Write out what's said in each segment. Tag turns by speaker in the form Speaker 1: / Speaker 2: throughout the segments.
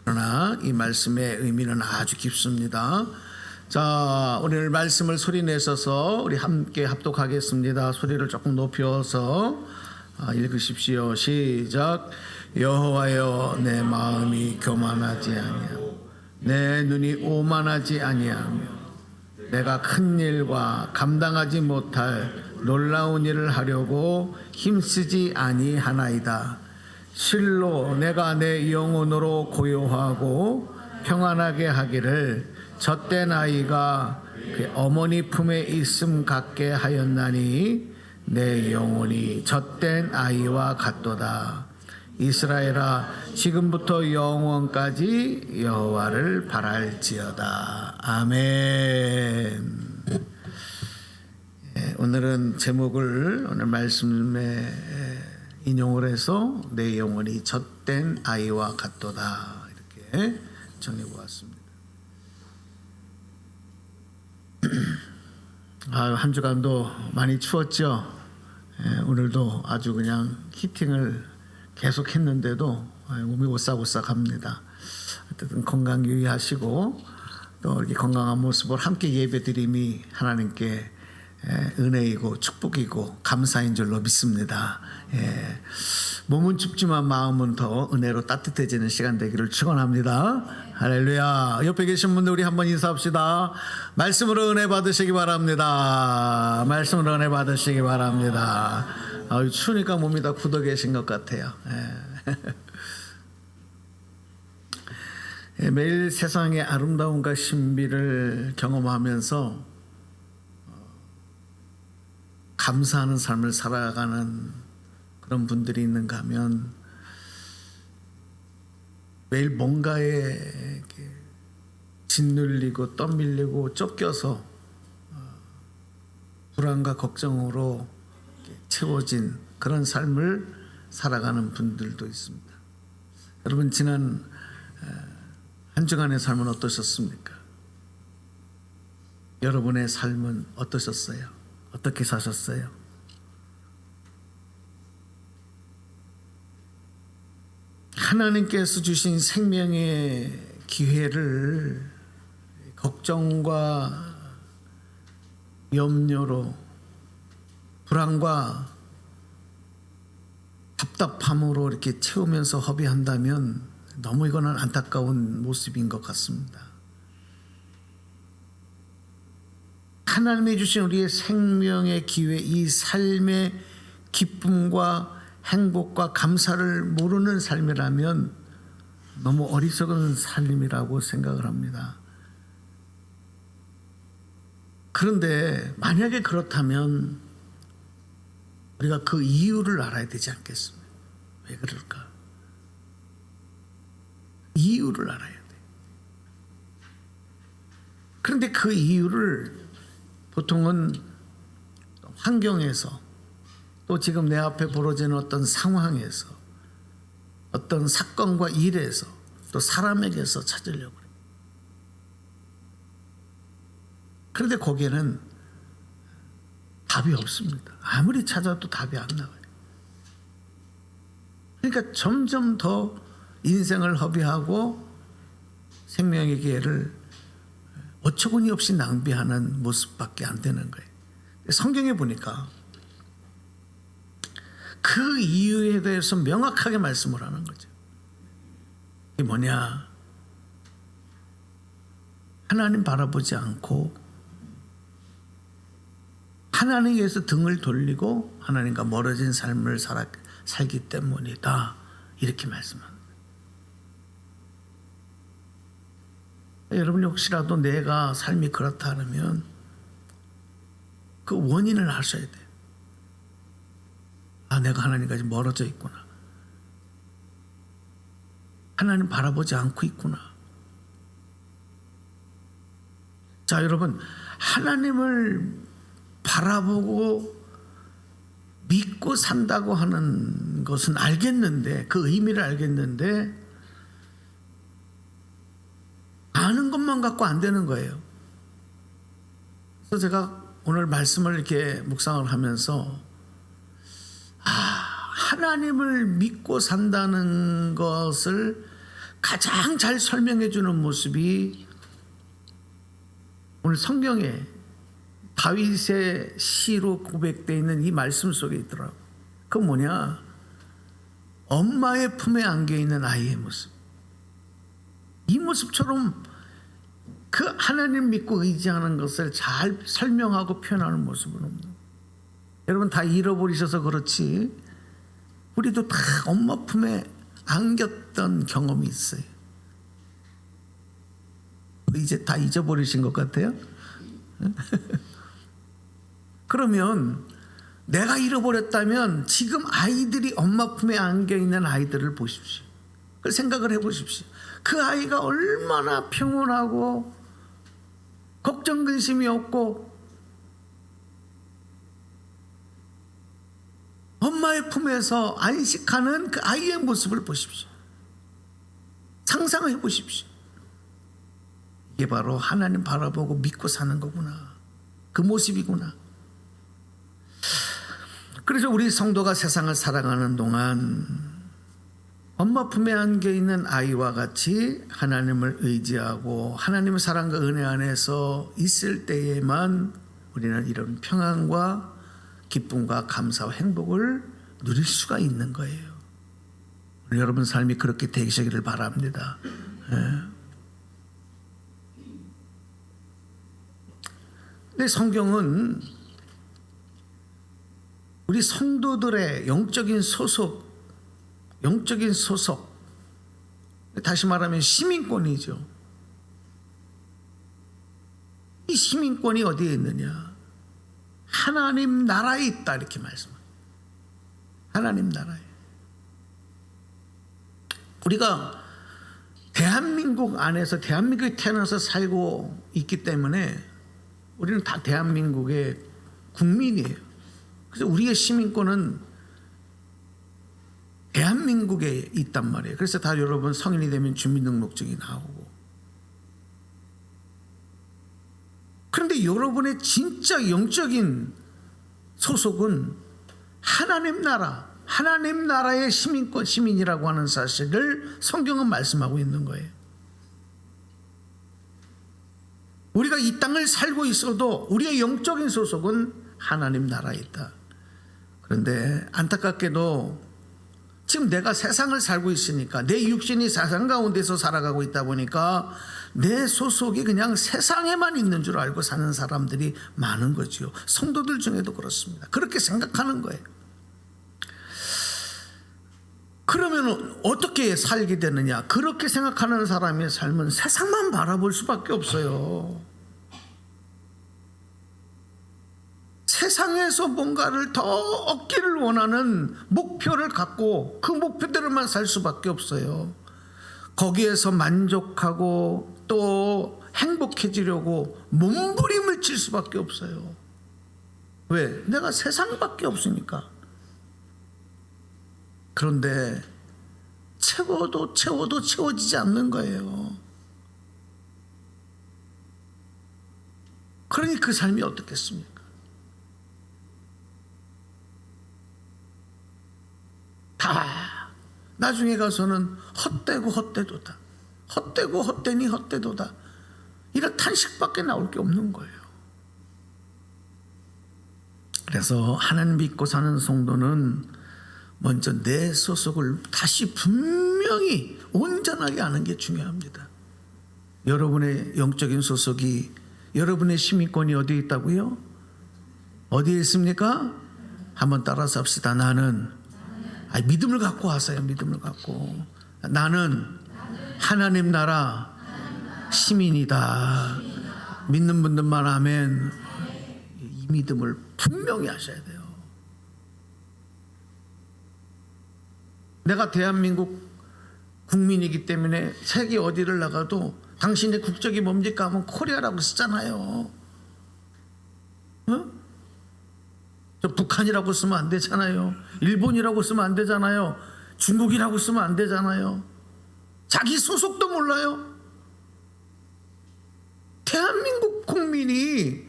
Speaker 1: 그러나 이 말씀의 의미는 아주 깊습니다. 자, 오늘 말씀을 소리내셔서 우리 함께 합독하겠습니다. 소리를 조금 높여서 읽으십시오. 시작. 여호와여, 내 마음이 교만하지 아니하고 내 눈이 오만하지 아니하며 내가 큰 일과 감당하지 못할 놀라운 일을 하려고 힘쓰지 아니하나이다. 실로 내가 내 영혼으로 고요하고 평안하게 하기를 젖된 아이가 그 어머니 품에 있음 같게 하였나니 내 영혼이 젖된 아이와 같도다. 이스라엘아, 지금부터 영원까지 여호와를 바랄지어다. 아멘. 오늘은 제목을 오늘 말씀에 인용을 해서 내 영혼이 젖된 아이와 같도다 이렇게 정해 보았습니다. 한 주간도 많이 추웠죠. 오늘도 아주 그냥 히팅을 계속 했는데도 몸이 오싹오싹합니다. 어쨌든 건강 유의하시고 또 이렇게 건강한 모습을 함께 예배드림이 하나님께 은혜이고 축복이고 감사인 줄로 믿습니다. 몸은 춥지만 마음은 더 은혜로 따뜻해지는 시간 되기를 축원합니다. 할렐루야. 옆에 계신 분들 우리 한번 인사합시다. 말씀으로 은혜 받으시기 바랍니다. 말씀으로 은혜 받으시기 바랍니다. 추우니까 몸이 다 굳어 계신 것 같아요. 매일 세상의 아름다움과 신비를 경험하면서 감사하는 삶을 살아가는 그런 분들이 있는가 하면 매일 뭔가에 짓눌리고 떠밀리고 쫓겨서 불안과 걱정으로 채워진 그런 삶을 살아가는 분들도 있습니다. 여러분, 지난 한 주간의 삶은 어떠셨습니까? 여러분의 삶은 어떠셨어요? 어떻게 사셨어요? 하나님께서 주신 생명의 기회를 걱정과 염려로, 불안과 답답함으로 이렇게 채우면서 허비한다면 너무 이거는 안타까운 모습인 것 같습니다. 하나님이 주신 우리의 생명의 기회, 이 삶의 기쁨과 행복과 감사를 모르는 삶이라면 너무 어리석은 삶이라고 생각을 합니다. 그런데 만약에 그렇다면 우리가 그 이유를 알아야 되지 않겠습니까? 왜 그럴까? 이유를 알아야 돼. 그런데 그 이유를 보통은 환경에서 또 지금 내 앞에 벌어지는 어떤 상황에서 어떤 사건과 일에서 또 사람에게서 찾으려고 그래요. 그런데 거기에는 답이 없습니다. 아무리 찾아도 답이 안 나와요. 그러니까 점점 더 인생을 허비하고 생명의 기회를 어처구니 없이 낭비하는 모습밖에 안 되는 거예요. 성경에 보니까 그 이유에 대해서 명확하게 말씀을 하는 거죠. 이게 뭐냐? 하나님 바라보지 않고 하나님께서 등을 돌리고 하나님과 멀어진 삶을 살기 때문이다. 이렇게 말씀합니다. 여러분이 혹시라도 내가 삶이 그렇다 하면 그 원인을 아셔야 돼요. 내가 하나님까지 멀어져 있구나. 하나님 바라보지 않고 있구나. 자, 여러분, 하나님을 바라보고 믿고 산다고 하는 것은 알겠는데, 그 의미를 알겠는데 아는 것만 갖고 안 되는 거예요. 그래서 제가 오늘 말씀을 이렇게 묵상을 하면서 하나님을 믿고 산다는 것을 가장 잘 설명해 주는 모습이 오늘 성경에 다윗의 시로 고백되어 있는 이 말씀 속에 있더라고요. 그건 뭐냐? 엄마의 품에 안겨 있는 아이의 모습. 이 모습처럼 그 하나님 믿고 의지하는 것을 잘 설명하고 표현하는 모습은 없는 거예요. 여러분 다 잃어버리셔서 그렇지 우리도 다 엄마 품에 안겼던 경험이 있어요. 이제 다 잊어버리신 것 같아요. 그러면 내가 잃어버렸다면 지금 아이들이 엄마 품에 안겨있는 아이들을 보십시오. 그 생각을 해보십시오. 그 아이가 얼마나 평온하고 걱정 근심이 없고 엄마의 품에서 안식하는 그 아이의 모습을 보십시오. 상상해 보십시오. 이게 바로 하나님 바라보고 믿고 사는 거구나. 그 모습이구나. 그래서 우리 성도가 세상을 살아가는 동안 엄마 품에 안겨 있는 아이와 같이 하나님을 의지하고 하나님의 사랑과 은혜 안에서 있을 때에만 우리는 이런 평안과 기쁨과 감사와 행복을 누릴 수가 있는 거예요. 여러분 삶이 그렇게 되시기를 바랍니다. 근데 성경은 우리 성도들의 영적인 소속, 다시 말하면 시민권이죠. 이 시민권이 어디에 있느냐? 하나님 나라에 있다 이렇게 말씀합니다. 하나님 나라에. 우리가 대한민국 안에서 대한민국에 태어나서 살고 있기 때문에 우리는 다 대한민국의 국민이에요. 그래서 우리의 시민권은 대한민국에 있단 말이에요. 그래서 다 여러분 성인이 되면 주민등록증이 나오고. 그런데 여러분의 진짜 영적인 소속은 하나님 나라, 하나님 나라의 시민권, 시민이라고 하는 사실을 성경은 말씀하고 있는 거예요. 우리가 이 땅을 살고 있어도 우리의 영적인 소속은 하나님 나라에 있다. 그런데 안타깝게도 지금 내가 세상을 살고 있으니까 내 육신이 세상 가운데서 살아가고 있다 보니까 내 소속이 그냥 세상에만 있는 줄 알고 사는 사람들이 많은 거지요. 성도들 중에도 그렇습니다. 그렇게 생각하는 거예요. 그러면 어떻게 살게 되느냐? 그렇게 생각하는 사람의 삶은 세상만 바라볼 수밖에 없어요. 세상에서 뭔가를 더 얻기를 원하는 목표를 갖고 그 목표대로만 살 수밖에 없어요. 거기에서 만족하고 또 행복해지려고 몸부림을 칠 수밖에 없어요. 왜? 내가 세상밖에 없으니까. 그런데 채워도 채워지지 않는 거예요. 그러니 그 삶이 어떻겠습니까? 다 나중에 가서는 헛되고 헛되도다. 헛되고 헛되니 헛되도다. 이런 탄식밖에 나올 게 없는 거예요. 그래서 하나님 믿고 사는 성도는 먼저 내 소속을 다시 분명히 온전하게 아는 게 중요합니다. 여러분의 영적인 소속이, 여러분의 시민권이 어디에 있다고요? 어디에 있습니까? 한번 따라서 합시다. 나는 믿음을 갖고 하세요. 믿음을 갖고. 나는 하나님 나라 시민이다. 믿는 분들만 아멘. 이 믿음을 분명히 하셔야 돼요. 내가 대한민국 국민이기 때문에 세계 어디를 나가도 당신의 국적이 뭡니까 하면 코리아라고 쓰잖아요. 저 북한이라고 쓰면 안 되잖아요. 일본이라고 쓰면 안 되잖아요. 중국이라고 쓰면 안 되잖아요. 자기 소속도 몰라요. 대한민국 국민이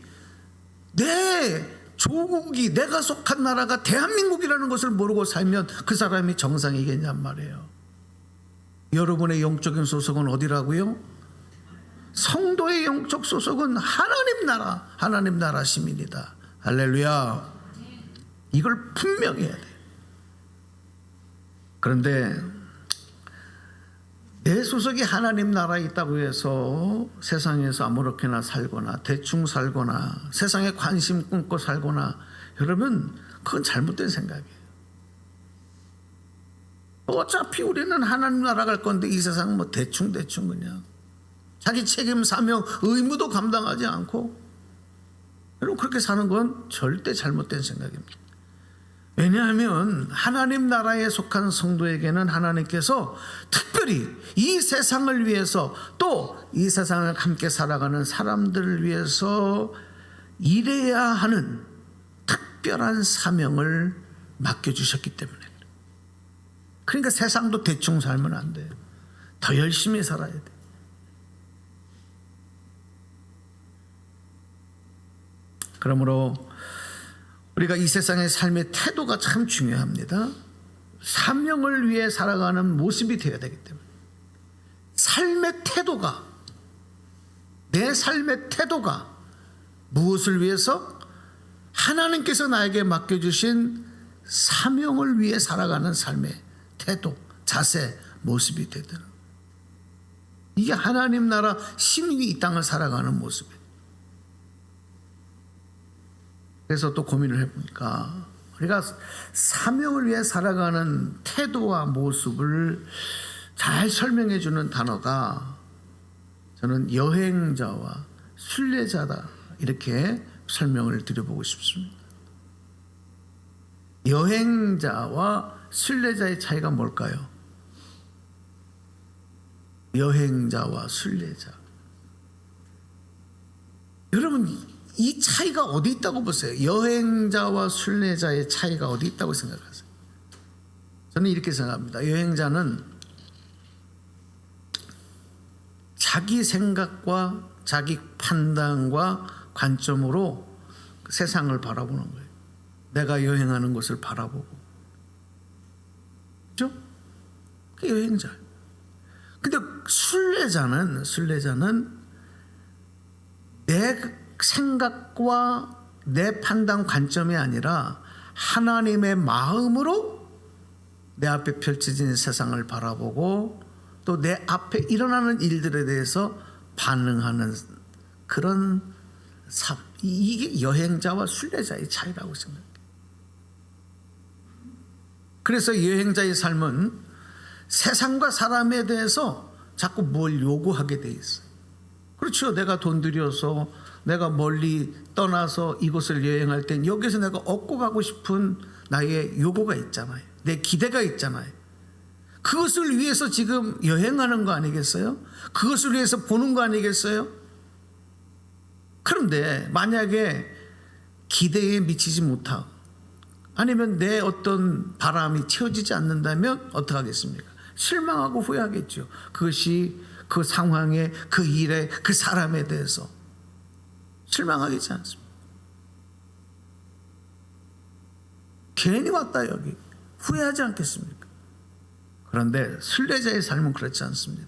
Speaker 1: 내 조국이, 내가 속한 나라가 대한민국이라는 것을 모르고 살면 그 사람이 정상이겠냔 말이에요. 여러분의 영적인 소속은 어디라고요? 성도의 영적 소속은 하나님 나라 시민이다. 할렐루야. 이걸 분명히 해야 돼. 그런데 내 소속이 하나님 나라에 있다고 해서 세상에서 아무렇게나 살거나 대충 살거나 세상에 관심 끊고 살거나, 여러분 그건 잘못된 생각이에요. 어차피 우리는 하나님 나라 갈 건데 이 세상은 뭐 대충 그냥 자기 책임, 사명, 의무도 감당하지 않고, 여러분 그렇게 사는 건 절대 잘못된 생각입니다. 왜냐하면 하나님 나라에 속한 성도에게는 하나님께서 특별히 이 세상을 위해서, 또 이 세상을 함께 살아가는 사람들을 위해서 일해야 하는 특별한 사명을 맡겨주셨기 때문에, 그러니까 세상도 대충 살면 안 돼요. 더 열심히 살아야 돼요. 그러므로 우리가 이 세상의 삶의 태도가 참 중요합니다. 사명을 위해 살아가는 모습이 되어야 되기 때문에, 삶의 태도가, 내 삶의 태도가 무엇을 위해서? 하나님께서 나에게 맡겨주신 사명을 위해 살아가는 삶의 태도, 자세, 모습이 되도록, 이게 하나님 나라 시민이 이 땅을 살아가는 모습이에요. 그래서 또 고민을 해보니까 우리가 사명을 위해 살아가는 태도와 모습을 잘 설명해 주는 단어가, 저는 여행자와 순례자다, 이렇게 설명을 드려보고 싶습니다. 여행자와 순례자의 차이가 뭘까요? 여행자와 순례자, 여러분 이 차이가 어디 있다고 보세요? 여행자와 순례자의 차이가 어디 있다고 생각하세요? 저는 이렇게 생각합니다. 여행자는 자기 생각과 자기 판단과 관점으로 세상을 바라보는 거예요. 내가 여행하는 것을 바라보고, 그렇죠? 그게 여행자예요. 근데 순례자는 내 생각과 내 판단 관점이 아니라 하나님의 마음으로 내 앞에 펼쳐진 세상을 바라보고, 또 내 앞에 일어나는 일들에 대해서 반응하는 그런 삶, 이게 여행자와 순례자의 차이라고 생각해요. 그래서 여행자의 삶은 세상과 사람에 대해서 자꾸 뭘 요구하게 돼 있어요. 그렇죠. 내가 돈 들여서 내가 멀리 떠나서 이곳을 여행할 땐 여기서 내가 얻고 가고 싶은 나의 요구가 있잖아요. 내 기대가 있잖아요. 그것을 위해서 지금 여행하는 거 아니겠어요? 그것을 위해서 보는 거 아니겠어요? 그런데 만약에 기대에 미치지 못하고, 아니면 내 어떤 바람이 채워지지 않는다면 어떻게 하겠습니까? 실망하고 후회하겠죠. 그것이 그 상황에, 그 일에, 그 사람에 대해서 실망하겠지 않습니까? 괜히 왔다 여기 후회하지 않겠습니까? 그런데 순례자의 삶은 그렇지 않습니다.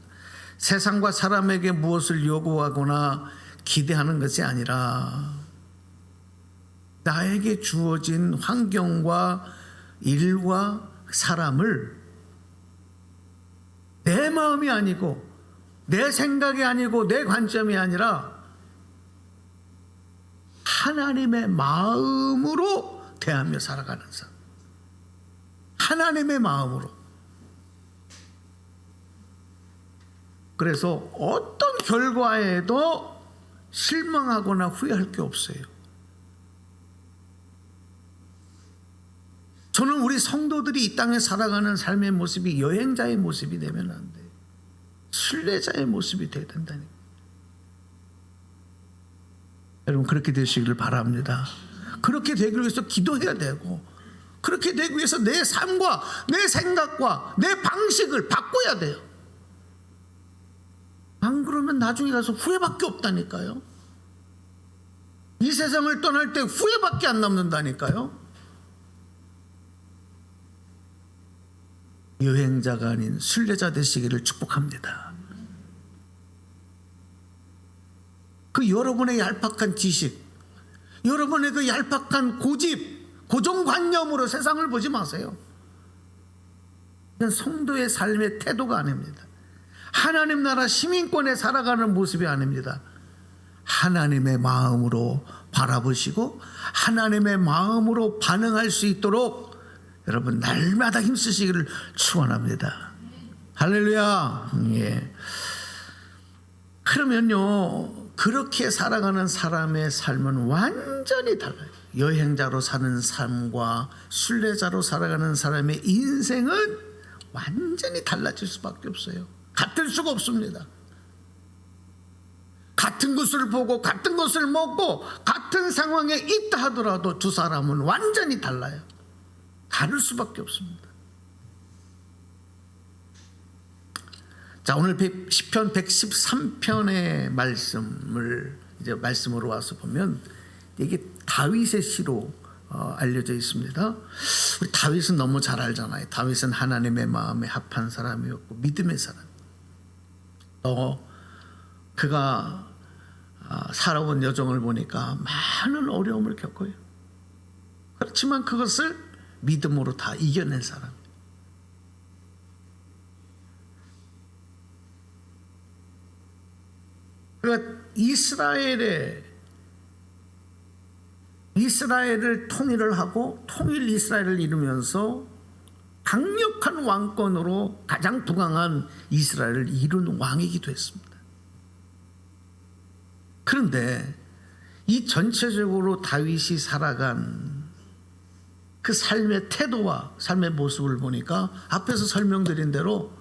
Speaker 1: 세상과 사람에게 무엇을 요구하거나 기대하는 것이 아니라 나에게 주어진 환경과 일과 사람을 내 마음이 아니고 내 생각이 아니고 내 관점이 아니라 하나님의 마음으로 대하며 살아가는 삶. 하나님의 마음으로. 그래서 어떤 결과에도 실망하거나 후회할 게 없어요. 저는 우리 성도들이 이 땅에 살아가는 삶의 모습이 여행자의 모습이 되면 안 돼요. 순례자의 모습이 돼야 된다니까. 여러분 그렇게 되시기를 바랍니다. 그렇게 되기 위해서 기도해야 되고, 그렇게 되기 위해서 내 삶과 내 생각과 내 방식을 바꿔야 돼요. 안 그러면 나중에 가서 후회밖에 없다니까요. 이 세상을 떠날 때 후회밖에 안 남는다니까요. 여행자가 아닌 순례자 되시기를 축복합니다. 그 여러분의 얄팍한 지식, 여러분의 그 얄팍한 고집, 고정관념으로 세상을 보지 마세요. 이건 성도의 삶의 태도가 아닙니다. 하나님 나라 시민권에 살아가는 모습이 아닙니다. 하나님의 마음으로 바라보시고 하나님의 마음으로 반응할 수 있도록 여러분 날마다 힘쓰시기를 축원합니다. 할렐루야. 예. 그러면요, 그렇게 살아가는 사람의 삶은 완전히 달라요. 여행자로 사는 삶과 순례자로 살아가는 사람의 인생은 완전히 달라질 수밖에 없어요. 같을 수가 없습니다. 같은 것을 보고 같은 것을 먹고 같은 상황에 있다 하더라도 두 사람은 완전히 달라요. 다를 수밖에 없습니다. 자, 오늘 시편 113편의 말씀으로 와서 보면 이게 다윗의 시로 알려져 있습니다. 우리 다윗은 너무 잘 알잖아요. 다윗은 하나님의 마음에 합한 사람이었고 믿음의 사람. 그가 살아온 여정을 보니까 많은 어려움을 겪어요. 그렇지만 그것을 믿음으로 다 이겨낸 사람. 그러니까 이스라엘을 통일을 하고 통일 이스라엘을 이루면서 강력한 왕권으로 가장 부강한 이스라엘을 이룬 왕이기도 했습니다. 그런데 이 전체적으로 다윗이 살아간 그 삶의 태도와 삶의 모습을 보니까 앞에서 설명드린 대로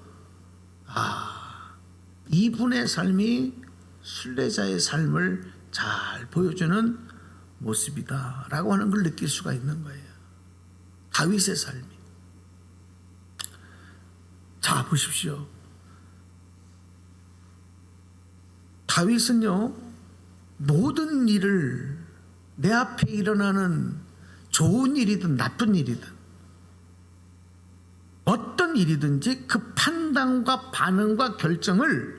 Speaker 1: 이분의 삶이 순례자의 삶을 잘 보여주는 모습이다라고 하는 걸 느낄 수가 있는 거예요. 다윗의 삶이. 자, 보십시오. 다윗은요, 모든 일을 내 앞에 일어나는 좋은 일이든 나쁜 일이든 어떤 일이든지 그 판단과 반응과 결정을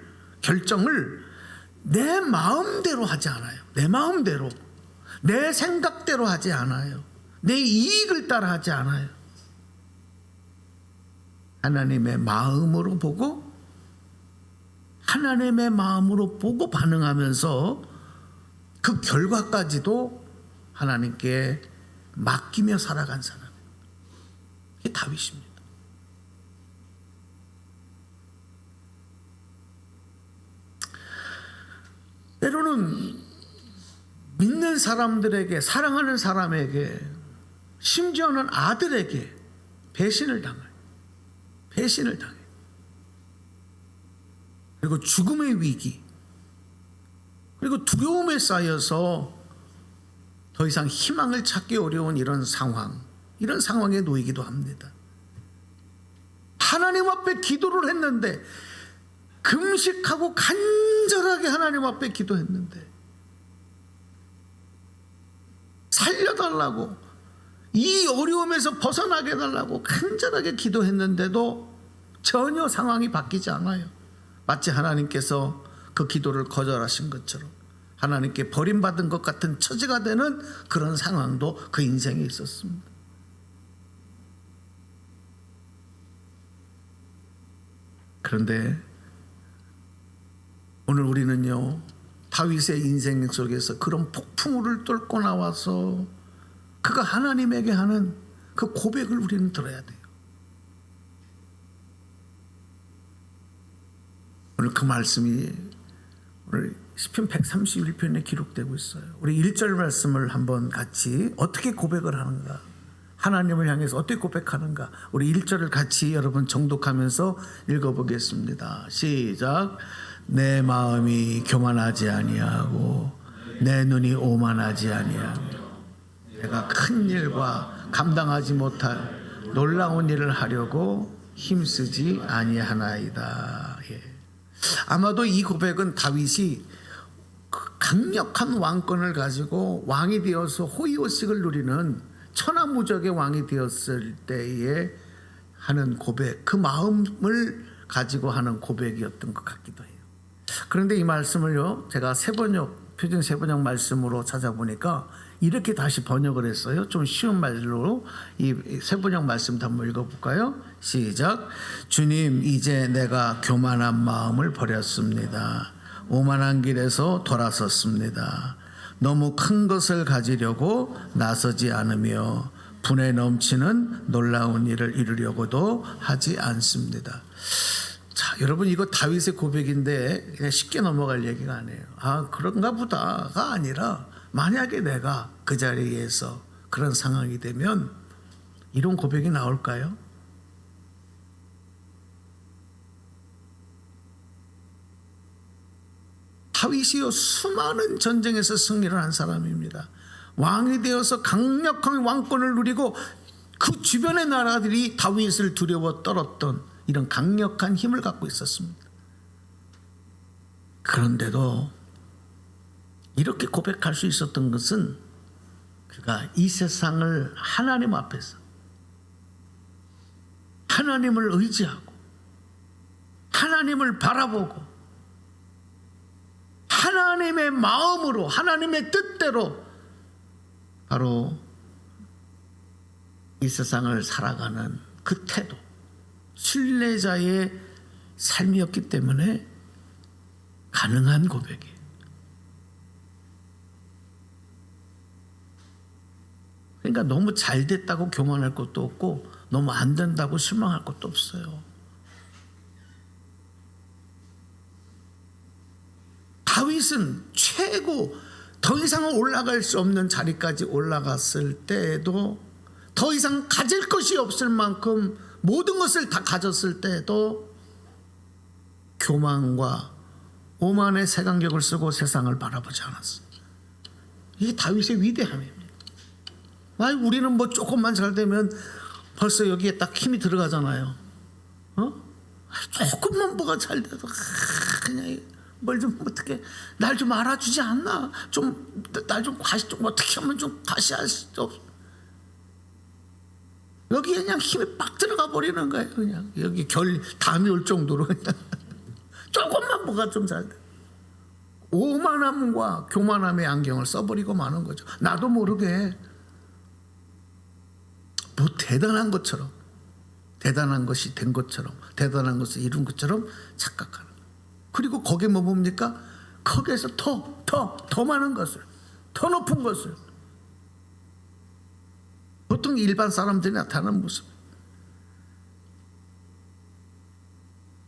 Speaker 1: 내 마음대로 하지 않아요. 내 마음대로, 내 생각대로 하지 않아요. 내 이익을 따라 하지 않아요. 하나님의 마음으로 보고 하나님의 마음으로 보고 반응하면서 그 결과까지도 하나님께 맡기며 살아간 사람. 이게 다윗입니다. 때로는 믿는 사람들에게, 사랑하는 사람에게, 심지어는 아들에게 배신을 당해요. 그리고 죽음의 위기, 그리고 두려움에 쌓여서 더 이상 희망을 찾기 어려운 이런 상황에 놓이기도 합니다. 하나님 앞에 기도를 했는데, 금식하고 간절하게 하나님 앞에 기도했는데, 살려달라고, 이 어려움에서 벗어나게 해달라고 간절하게 기도했는데도 전혀 상황이 바뀌지 않아요. 마치 하나님께서 그 기도를 거절하신 것처럼 하나님께 버림받은 것 같은 처지가 되는 그런 상황도 그 인생에 있었습니다. 그런데 오늘 우리는요, 다윗의 인생 속에서 그런 폭풍우를 뚫고 나와서 그가 하나님에게 하는 그 고백을 우리는 들어야 돼요. 오늘 그 말씀이 오늘 시편 131편에 기록되고 있어요. 우리 1절 말씀을 한번 같이 어떻게 고백을 하는가, 하나님을 향해서 어떻게 고백하는가, 우리 1절을 같이 여러분 정독하면서 읽어보겠습니다. 시작. 내 마음이 교만하지 아니하고 내 눈이 오만하지 아니하며 내가 큰 일과 감당하지 못할 놀라운 일을 하려고 힘쓰지 아니하나이다. 예. 아마도 이 고백은 다윗이 강력한 왕권을 가지고 왕이 되어서 호의호식을 누리는 천하무적의 왕이 되었을 때에 하는 고백, 그 마음을 가지고 하는 고백이었던 것 같기도 해요. 그런데 이 말씀을요, 제가 표준 세번역 말씀으로 찾아보니까 이렇게 다시 번역을 했어요. 좀 쉬운 말로 이 세번역 말씀도 한번 읽어볼까요? 시작. 주님, 이제 내가 교만한 마음을 버렸습니다. 오만한 길에서 돌아섰습니다. 너무 큰 것을 가지려고 나서지 않으며 분에 넘치는 놀라운 일을 이루려고도 하지 않습니다. 자, 여러분, 이거 다윗의 고백인데 그냥 쉽게 넘어갈 얘기가 아니에요. 아, 그런가 보다가 아니라 만약에 내가 그 자리에서 그런 상황이 되면 이런 고백이 나올까요? 다윗이요, 수많은 전쟁에서 승리를 한 사람입니다. 왕이 되어서 강력한 왕권을 누리고 그 주변의 나라들이 다윗을 두려워 떨었던 이런 강력한 힘을 갖고 있었습니다. 그런데도 이렇게 고백할 수 있었던 것은 그가 이 세상을 하나님 앞에서 하나님을 의지하고 하나님을 바라보고 하나님의 마음으로 하나님의 뜻대로 바로 이 세상을 살아가는 그 태도, 순례자의 삶이었기 때문에 가능한 고백이에요. 그러니까 너무 잘 됐다고 교만할 것도 없고 너무 안 된다고 실망할 것도 없어요. 다윗은 최고 더 이상 올라갈 수 없는 자리까지 올라갔을 때에도 더 이상 가질 것이 없을 만큼 모든 것을 다 가졌을 때에도 교만과 오만의 색안경을 쓰고 세상을 바라보지 않았어요. 이게 다윗의 위대함입니다. 우리는 뭐 조금만 잘 되면 벌써 여기에 딱 힘이 들어가잖아요. 조금만 뭐가 잘 돼도 그냥 뭘 좀 어떻게 날 좀 알아주지 않나? 좀 날 좀 과시 좀 어떻게 하면 좀 과시할 수 없어. 여기 그냥 힘이 빡 들어가 버리는 거예요. 그냥 여기 담이 올 정도로 그냥 조금만 뭐가 좀 잘 돼. 오만함과 교만함의 안경을 써버리고 마는 거죠. 나도 모르게 뭐 대단한 것처럼, 대단한 것이 된 것처럼, 대단한 것을 이룬 것처럼 착각하는. 그리고 거기에 뭐 뭡니까? 거기에서 더 많은 것을, 더 높은 것을, 보통 일반 사람들이 나타나는 모습.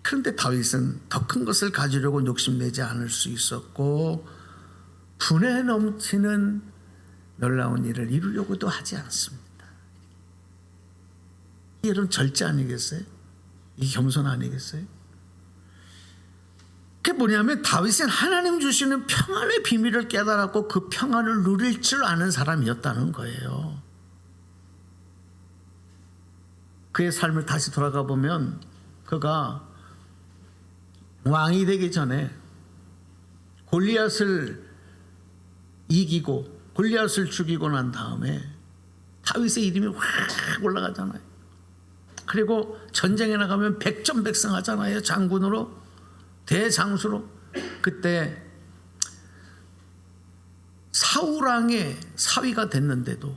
Speaker 1: 그런데 다윗은 더 큰 것을 가지려고 욕심내지 않을 수 있었고 분에 넘치는 놀라운 일을 이루려고도 하지 않습니다. 이 여러분 절제 아니겠어요? 이 겸손 아니겠어요? 그게 뭐냐면 다윗은 하나님 주시는 평안의 비밀을 깨달았고 그 평안을 누릴 줄 아는 사람이었다는 거예요. 그의 삶을 다시 돌아가 보면 그가 왕이 되기 전에 골리앗을 이기고 골리앗을 죽이고 난 다음에 다윗의 이름이 확 올라가잖아요. 그리고 전쟁에 나가면 백전백승하잖아요. 장군으로, 대장수로. 그때 사울왕의 사위가 됐는데도,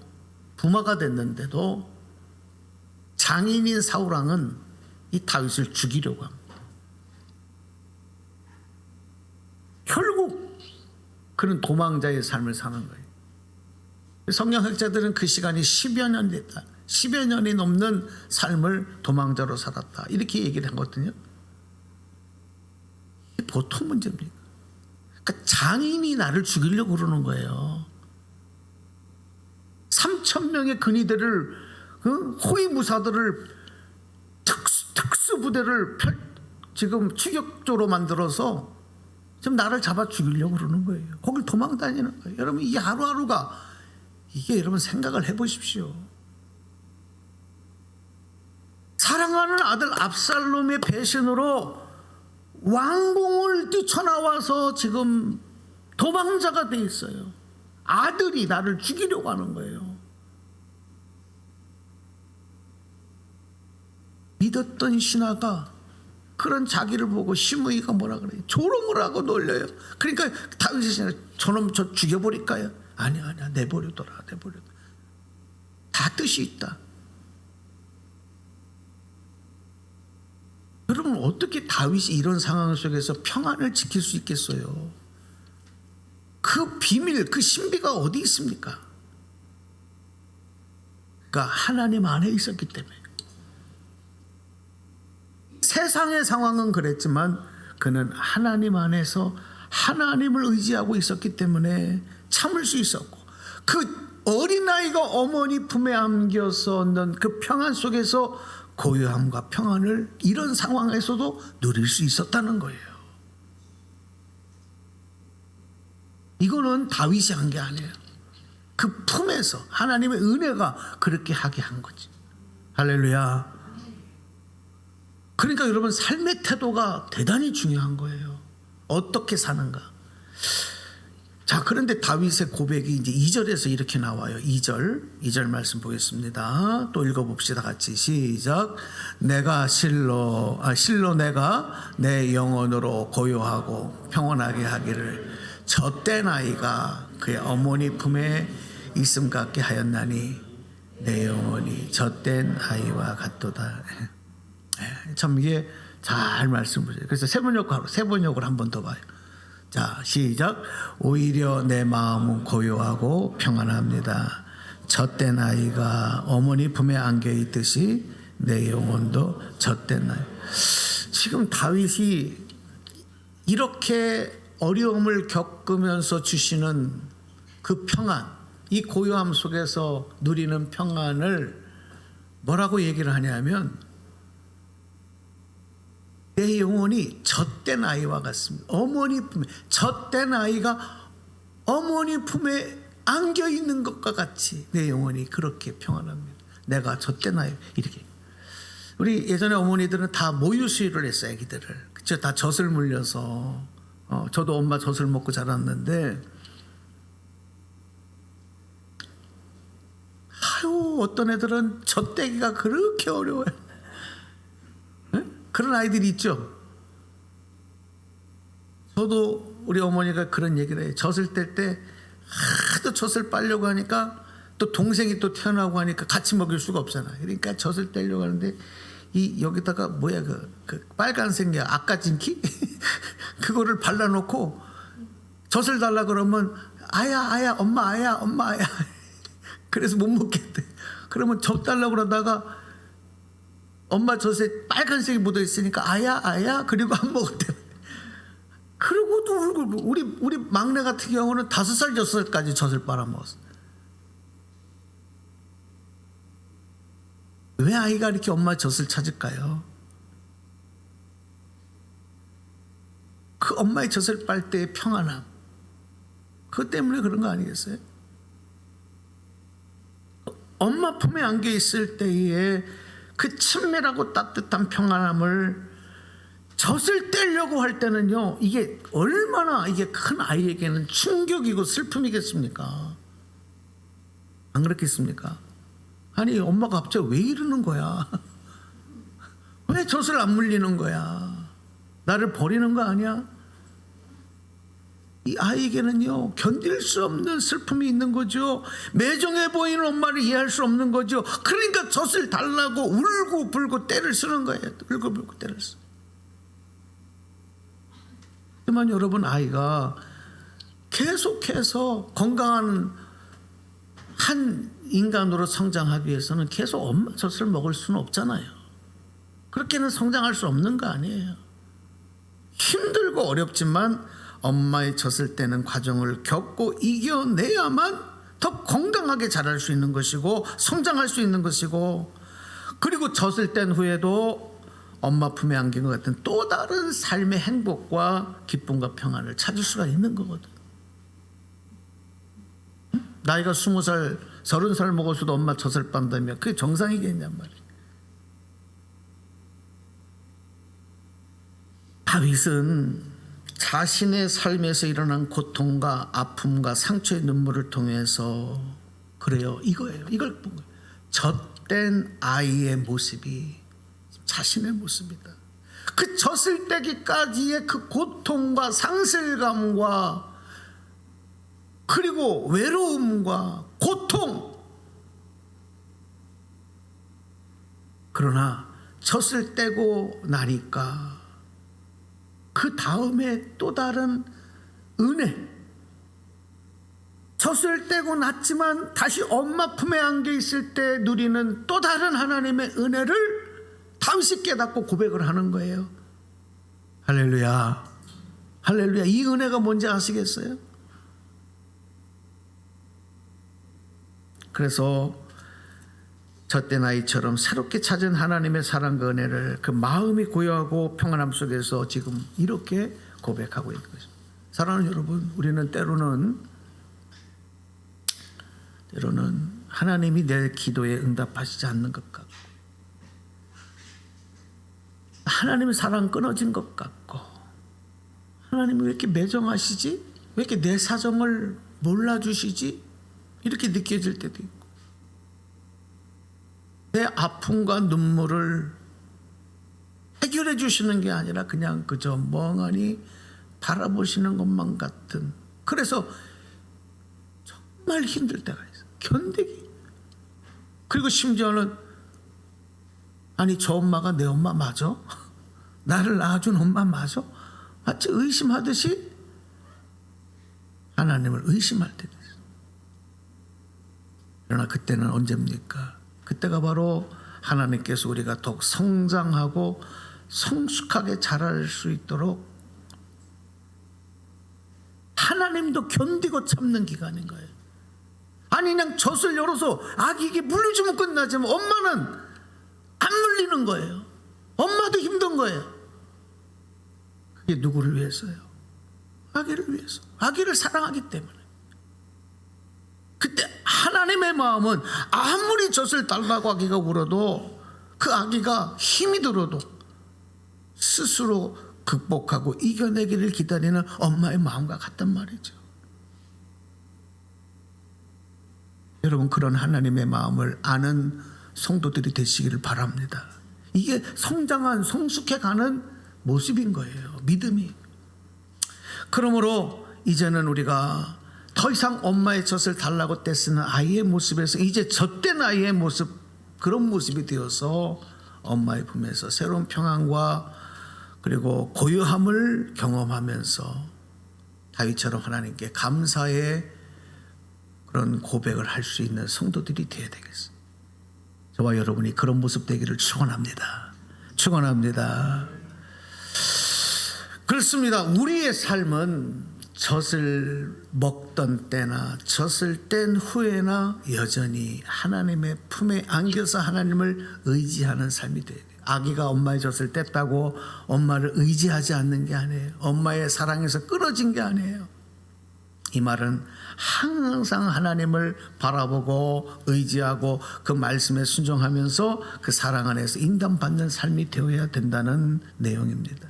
Speaker 1: 부마가 됐는데도 장인인 사울왕은 이 다윗을 죽이려고 합니다. 결국 그는 도망자의 삶을 사는 거예요. 성경학자들은 그 시간이 10여 년 됐다, 10여 년이 넘는 삶을 도망자로 살았다, 이렇게 얘기를 하거든요. 이게 보통 문제입니까? 그러니까 장인이 나를 죽이려고 그러는 거예요. 3,000명의 근위대를, 호위무사들을, 특수부대를 지금 추격조로 만들어서 지금 나를 잡아 죽이려고 그러는 거예요. 거길 도망 다니는 거예요. 여러분, 이 하루하루가, 이게 여러분 생각을 해보십시오. 사랑하는 아들 압살롬의 배신으로 왕궁을 뛰쳐나와서 지금 도망자가 돼 있어요. 아들이 나를 죽이려고 하는 거예요. 믿었던 신하가 그런 자기를 보고 시므이가 뭐라 그래요? 조롱을 하고 놀려요. 그러니까 다윗의 신하 저놈 저 죽여버릴까요? 아니야 내버려둬라. 다 뜻이 있다. 여러분 어떻게 다윗이 이런 상황 속에서 평안을 지킬 수 있겠어요? 그 비밀, 그 신비가 어디 있습니까? 그러니까 하나님 안에 있었기 때문에. 세상의 상황은 그랬지만 그는 하나님 안에서 하나님을 의지하고 있었기 때문에 참을 수 있었고, 그 어린아이가 어머니 품에 안겨서 얻는 그 평안 속에서 고요함과 평안을 이런 상황에서도 누릴 수 있었다는 거예요. 이거는 다윗이 한 게 아니에요. 그 품에서 하나님의 은혜가 그렇게 하게 한 거지. 할렐루야. 그러니까 여러분 삶의 태도가 대단히 중요한 거예요. 어떻게 사는가. 자, 그런데 다윗의 고백이 이제 2절에서 이렇게 나와요. 2절 말씀 보겠습니다. 또 읽어봅시다. 같이 시작. 내가 실로 내가 내 영혼으로 고요하고 평온하게 하기를 젖된 아이가 그의 어머니 품에 있음 같게 하였나니 내 영혼이 젖된 아이와 같도다. 참 이게 잘 말씀하세요. 그래서 세번역을 한 번 더 봐요. 자, 시작. 오히려 내 마음은 고요하고 평안합니다. 젖된 아이가 어머니 품에 안겨 있듯이 내 영혼도 젖된 아이. 지금 다윗이 이렇게 어려움을 겪으면서 주시는 그 평안, 이 고요함 속에서 누리는 평안을 뭐라고 얘기를 하냐면 내 영혼이 젖된 아이와 같습니다. 어머니 품에, 젖된 아이가 어머니 품에 안겨 있는 것과 같이 내 영혼이 그렇게 평안합니다. 내가 젖된 아이. 이렇게 우리 예전에 어머니들은 다 모유 수유를 했어요. 아기들을. 그쵸? 다 젖을 물려서. 저도 엄마 젖을 먹고 자랐는데 어떤 애들은 젖대기가 그렇게 어려워요. 그런 아이들이 있죠. 저도 우리 어머니가 그런 얘기를 해요. 젖을 뗄 때 하도 젖을 빨려고 하니까 또 동생이 또 태어나고 하니까 같이 먹일 수가 없잖아요. 그러니까 젖을 떼려고 하는데 이 여기다가 뭐야 그 빨간색 아까진키 그거를 발라놓고 젖을 달라 그러면 아야 엄마 아야 그래서 못 먹겠대. 그러면 젖 달라고 그러다가 엄마 젖에 빨간색이 묻어 있으니까 아야 그리고 안 먹었대. 그러고도 울고. 우리 막내 같은 경우는 5살 6살까지 젖을 빨아먹었어. 왜 아이가 이렇게 엄마 젖을 찾을까요? 그 엄마의 젖을 빨 때의 평안함, 그것 때문에 그런 거 아니겠어요? 엄마 품에 안겨 있을 때에 그 친밀하고 따뜻한 평안함을 젖을 떼려고 할 때는요, 이게 얼마나 이게 큰 아이에게는 충격이고 슬픔이겠습니까? 안 그렇겠습니까? 아니 엄마가 갑자기 왜 이러는 거야? 왜 젖을 안 물리는 거야? 나를 버리는 거 아니야? 이 아이에게는요 견딜 수 없는 슬픔이 있는 거죠. 매정해 보이는 엄마를 이해할 수 없는 거죠. 그러니까 젖을 달라고 울고 불고 때를 쓰는 거예요. 울고 불고 때를 써. 하지만 여러분, 아이가 계속해서 건강한 한 인간으로 성장하기 위해서는 계속 엄마 젖을 먹을 수는 없잖아요. 그렇게는 성장할 수 없는 거 아니에요. 힘들고 어렵지만 엄마의 젖을 떼는 과정을 겪고 이겨내야만 더 건강하게 자랄 수 있는 것이고 성장할 수 있는 것이고, 그리고 젖을 뗀 후에도 엄마 품에 안긴 것 같은 또 다른 삶의 행복과 기쁨과 평안을 찾을 수가 있는 거거든. 나이가 20살 30살 먹어서도 엄마 젖을 빤다면 그게 정상이겠냔 말이야. 다윗은 자신의 삶에서 일어난 고통과 아픔과 상처의 눈물을 통해서 그래요. 이거예요. 이걸 본 거예요. 젖된 아이의 모습이 자신의 모습이다. 그 젖을 떼기까지의 그 고통과 상실감과 그리고 외로움과 고통, 그러나 젖을 떼고 나니까 그 다음에 또 다른 은혜, 젖을 떼고 났지만 다시 엄마 품에 안겨 있을 때 누리는 또 다른 하나님의 은혜를 다윗이 깨닫고 고백을 하는 거예요. 할렐루야, 할렐루야. 이 은혜가 뭔지 아시겠어요? 그래서 젖된 아이처럼 새롭게 찾은 하나님의 사랑과 은혜를 그 마음이 고요하고 평안함 속에서 지금 이렇게 고백하고 있는 것입니다. 사랑하는 여러분, 우리는 때로는 하나님이 내 기도에 응답하시지 않는 것 같고, 하나님의 사랑 끊어진 것 같고, 하나님이 왜 이렇게 매정하시지? 왜 이렇게 내 사정을 몰라주시지? 이렇게 느껴질 때도 있고, 내 아픔과 눈물을 해결해 주시는 게 아니라 그냥 그저 멍하니 바라보시는 것만 같은, 그래서 정말 힘들 때가 있어요. 견디기. 그리고 심지어는 아니 저 엄마가 내 엄마 맞아? 나를 낳아준 엄마 맞아? 마치 의심하듯이 하나님을 의심할 때도 있어요. 그러나 그때는 언제입니까? 그때가 바로 하나님께서 우리가 더욱 성장하고 성숙하게 자랄 수 있도록 하나님도 견디고 참는 기간인 거예요. 아니 그냥 젖을 열어서 아기에게 물려주면 끝나지만 엄마는 안 물리는 거예요. 엄마도 힘든 거예요. 그게 누구를 위해서요? 아기를 위해서. 아기를 사랑하기 때문에. 그때 하나님의 마음은 아무리 젖을 달라고 아기가 울어도, 그 아기가 힘이 들어도 스스로 극복하고 이겨내기를 기다리는 엄마의 마음과 같단 말이죠. 여러분, 그런 하나님의 마음을 아는 성도들이 되시기를 바랍니다. 이게 성장한, 성숙해가는 모습인 거예요. 믿음이. 그러므로 이제는 우리가 더 이상 엄마의 젖을 달라고 떼쓰는 아이의 모습에서 이제 젖된 아이의 모습, 그런 모습이 되어서 엄마의 품에서 새로운 평안과 그리고 고요함을 경험하면서 다윗처럼 하나님께 감사의 그런 고백을 할 수 있는 성도들이 되어야 되겠습니다. 저와 여러분이 그런 모습 되기를 축원합니다. 축원합니다. 그렇습니다. 우리의 삶은 젖을 먹던 때나 젖을 뗀 후에나 여전히 하나님의 품에 안겨서 하나님을 의지하는 삶이 돼야 돼요. 아기가 엄마의 젖을 뗐다고 엄마를 의지하지 않는 게 아니에요. 엄마의 사랑에서 끊어진 게 아니에요. 이 말은 항상 하나님을 바라보고 의지하고 그 말씀에 순종하면서 그 사랑 안에서 인담받는 삶이 되어야 된다는 내용입니다.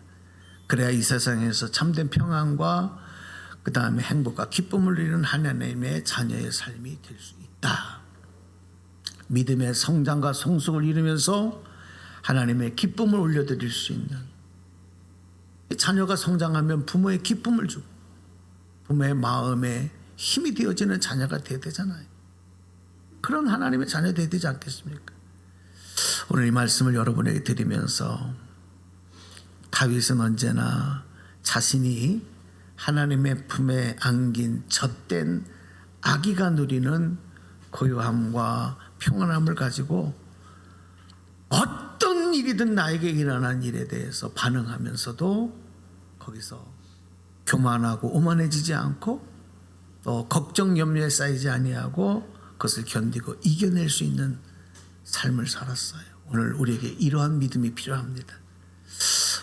Speaker 1: 그래야 이 세상에서 참된 평안과 그 다음에 행복과 기쁨을 누리는 하나님의 자녀의 삶이 될 수 있다. 믿음의 성장과 성숙을 이루면서 하나님의 기쁨을 올려드릴 수 있는, 자녀가 성장하면 부모의 기쁨을 주고 부모의 마음에 힘이 되어지는 자녀가 되어야 되잖아요. 그런 하나님의 자녀 되어야 되지 않겠습니까? 오늘 이 말씀을 여러분에게 드리면서 다윗은 언제나 자신이 하나님의 품에 안긴 젖된 아기가 누리는 고요함과 평안함을 가지고 어떤 일이든 나에게 일어난 일에 대해서 반응하면서도 거기서 교만하고 오만해지지 않고 또 걱정 염려에 쌓이지 아니하고 그것을 견디고 이겨낼 수 있는 삶을 살았어요. 오늘 우리에게 이러한 믿음이 필요합니다.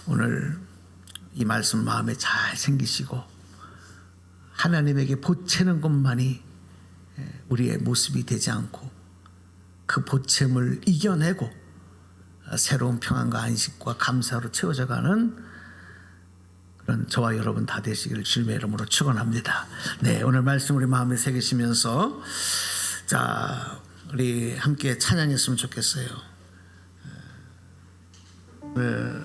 Speaker 1: 오늘 이 말씀 마음에 잘 생기시고 하나님에게 보채는 것만이 우리의 모습이 되지 않고 그 보챔을 이겨내고 새로운 평안과 안식과 감사로 채워져가는 그런 저와 여러분 다 되시기를 주님의 이름으로 축원합니다. 네, 오늘 말씀 우리 마음에 새기시면서 자, 우리 함께 찬양했으면 좋겠어요. 네.